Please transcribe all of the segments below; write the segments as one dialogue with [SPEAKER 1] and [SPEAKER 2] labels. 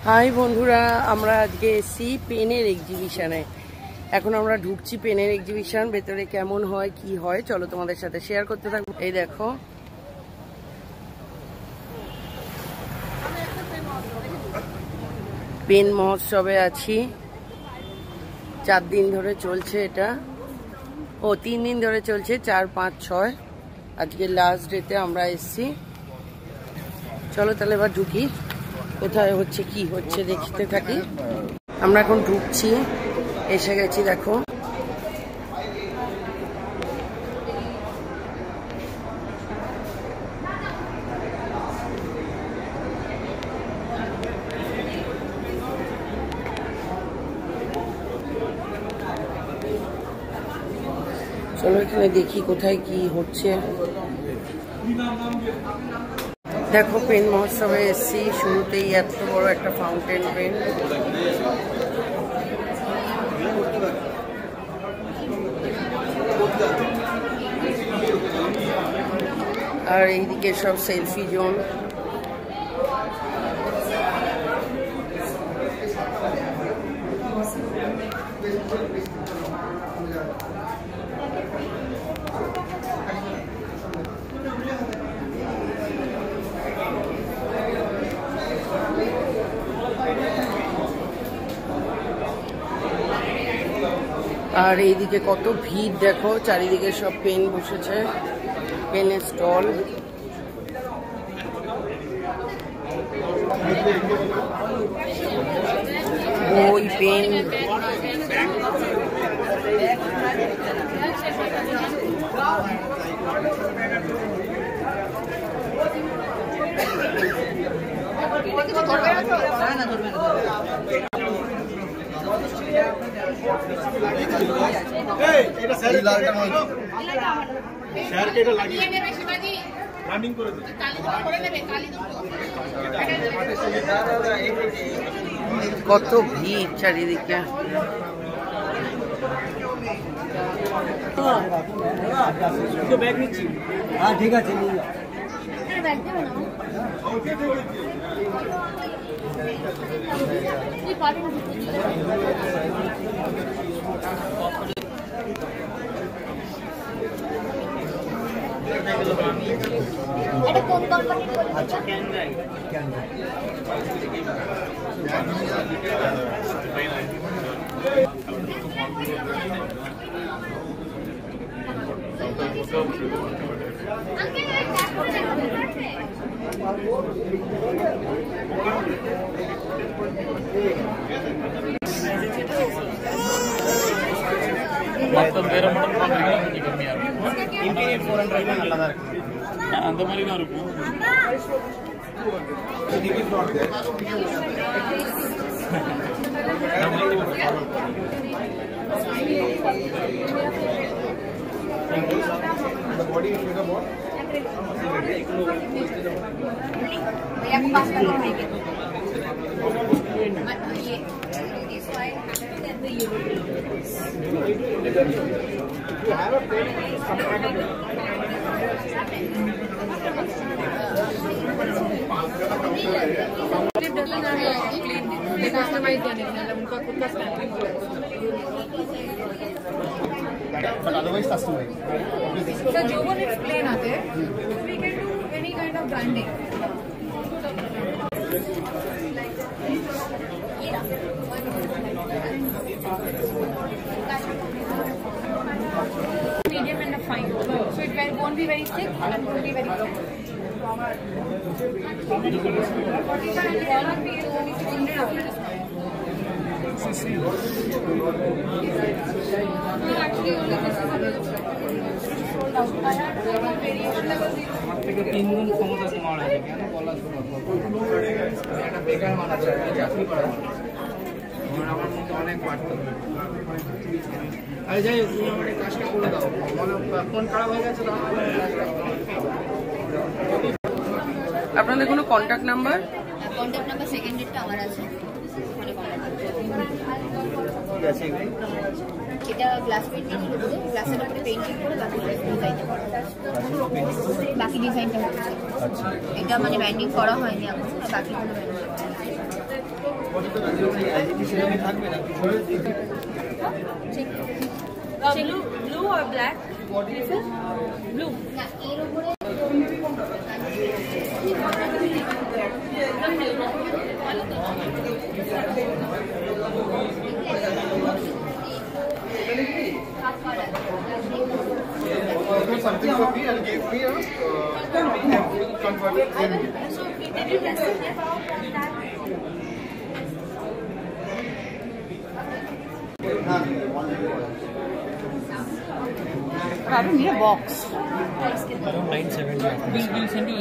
[SPEAKER 1] High বন্ধুরা, আমরা আজকে এসেছি পেনের এক্সিবিশনে। এখন আমরা ঢুকছি পেনের এক্সিবিশন। ভেতরে কেমন হয় কি হয় চলো তোমাদের সাথে শেয়ার করতে থাকবো। এই দেখো, পেন মহোৎসবে আছি। 4 দিন ধরে চলছে এটা, 3 দিন ধরে চলছে, 4, 5, 6। আজকে লাস্ট ডেতে আমরা এসেছি। চলো তাহলে এবার ঢুকি, কোথায় হচ্ছে কি হচ্ছে দেখতে থাকি। আমরা এখন ঢুকছি, এসে গেছি দেখো। চলো এখানে দেখি কোথায় কি হচ্ছে। দেখো, পেন মহোৎসবে এসেছি। শুরুতেই এত বড় একটা ফাউন্টেন পেন। আর এইদিকে সব সেলফি জোন। আর এইদিকে কত ভিড় দেখো, চারিদিকে সব পেন বসেছে, পেনের স্টল। বই, পেন, কত ভিড় চারিদিকে।
[SPEAKER 2] ঠিক আছে,
[SPEAKER 3] এটা কোন কোম্পানির বলে?
[SPEAKER 2] আচ্ছা, ক্যানভাই
[SPEAKER 4] மொத்தம் வேற மட்டும் பாத்தீங்கன்னா கொஞ்சம் கம்மியா இருக்கும்.
[SPEAKER 2] இன்டீரியர் 400 நல்லதா இருக்கு.
[SPEAKER 4] அந்த மாதிரி தான் இருக்கும்.
[SPEAKER 5] But otherwise customized.
[SPEAKER 3] So Jovan is plain aate. We can do any kind of branding. Medium and a fine. So it won't be very thick and won't be very thin. Actually, only this is available. Sold out. I had variation level 0.
[SPEAKER 2] থেকে 3 গুণ ক্ষমতা তোমার আছে, কেন বলা শুনো একটা বেকার মানুষ আছে, চাকরি করে আমার মধ্যে অনেক বাড়তে হবে। আরে যাই হোক, তুমি আমার এই কাজটা করে দাও, মানে ফোন খারাপ হয়ে গেছে।
[SPEAKER 1] আপনাদের কোনো contact number?
[SPEAKER 3] Contact number second ডেটটা আমার আছে। এটা গ্লাস পেইন্টিং এর উপরে, গ্লাসের উপরে পেইন্টিং করে বাকি ডিজাইনটা করা হচ্ছে। বাকি ডিজাইনটা হচ্ছে, এটা মানে ব্যান্ডিং করা হয়নি এখন, বাকিগুলো banding. Blue or black? Blue.
[SPEAKER 5] Something for me and gave me a converted in.
[SPEAKER 3] Did you test it about that?
[SPEAKER 1] I don't need a box.
[SPEAKER 4] Around 970. We'll send you.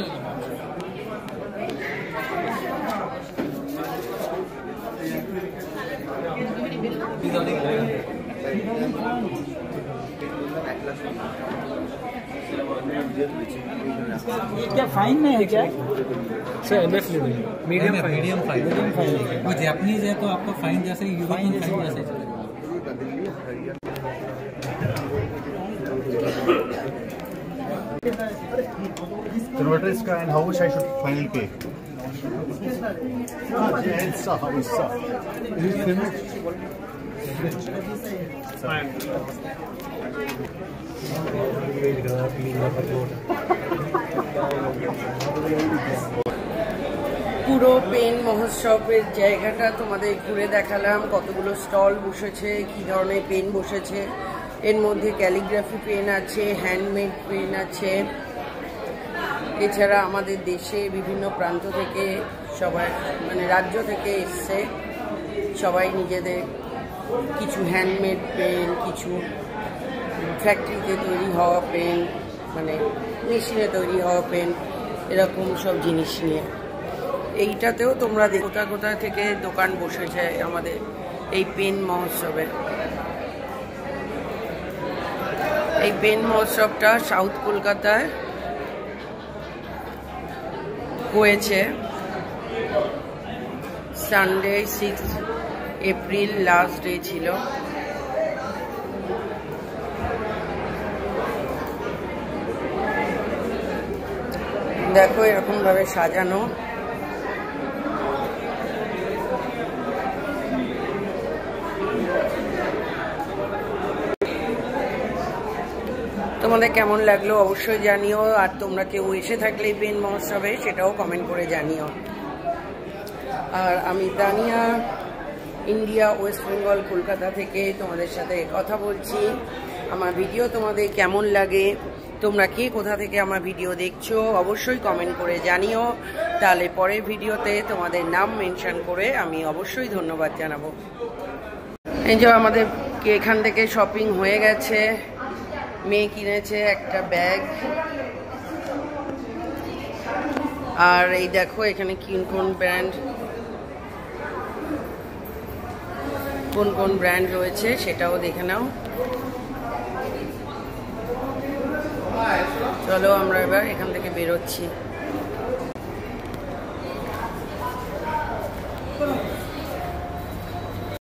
[SPEAKER 6] क्या फाइन में है क्या?
[SPEAKER 4] Sir MF level medium fine
[SPEAKER 6] वो
[SPEAKER 4] Japanese है तो आपका fine जैसे European fine जैसे चलेगा।
[SPEAKER 5] Converter is and how much I should finally pay? How much?
[SPEAKER 1] পুরো পেন মহোৎসবের জায়গাটা তোমাদের ঘুরে দেখালাম, কতগুলো স্টল বসেছে, কি ধরনের পেন বসেছে। এর মধ্যে ক্যালিগ্রাফি পেন আছে, হ্যান্ডমেড পেন আছে, এছাড়া আমাদের দেশে বিভিন্ন প্রান্ত থেকে সবাই মানে রাজ্য থেকে এসছে, সবাই নিজেদের কিছু হ্যান্ডমেড পেন, কিছু ফ্যাক্টরিতে তৈরি হওয়া পেন, মানে মেশিনে তৈরি হওয়া পেন, এরকম সব জিনিস নিয়ে। এইটাতেও তোমরা কোথা কোথা থেকে দোকান বসেছে আমাদের এই পেন মহোৎসবে। এই পেন মহোৎসবটা সাউথ কলকাতায় হয়েছে সানডে 6 এপ্রিল লাস্ট ডে ছিল। দেখো এরকম ভাবে সাজানো। তোমাদের কেমন লাগলো অবশ্যই জানিও, আর তোমরা কেউ এসে থাকলে পেন মহোৎসবে সেটাও কমেন্ট করে জানিও। আর আমি তানিয়া, ইন্ডিয়া, ওয়েস্ট বেঙ্গল, কলকাতা থেকে তোমাদের সাথে কথা বলছি। আমার ভিডিও তোমাদের কেমন লাগে, তোমরা কে কোথা থেকে আমার ভিডিও দেখছো অবশ্যই কমেন্ট করে জানিও, তাহলে পরের ভিডিওতে তোমাদের নাম মেনশন করে আমি অবশ্যই ধন্যবাদ জানাবো। এই যে আমাদের এখান থেকে শপিং হয়ে গেছে, মেয়ে কিনেছে একটা ব্যাগ, আর এই দেখো এখানে কোন ব্র্যান্ড রয়েছে সেটাও দেখে নাও। চলো আমরা এবার এখান থেকে বেরোচ্ছি।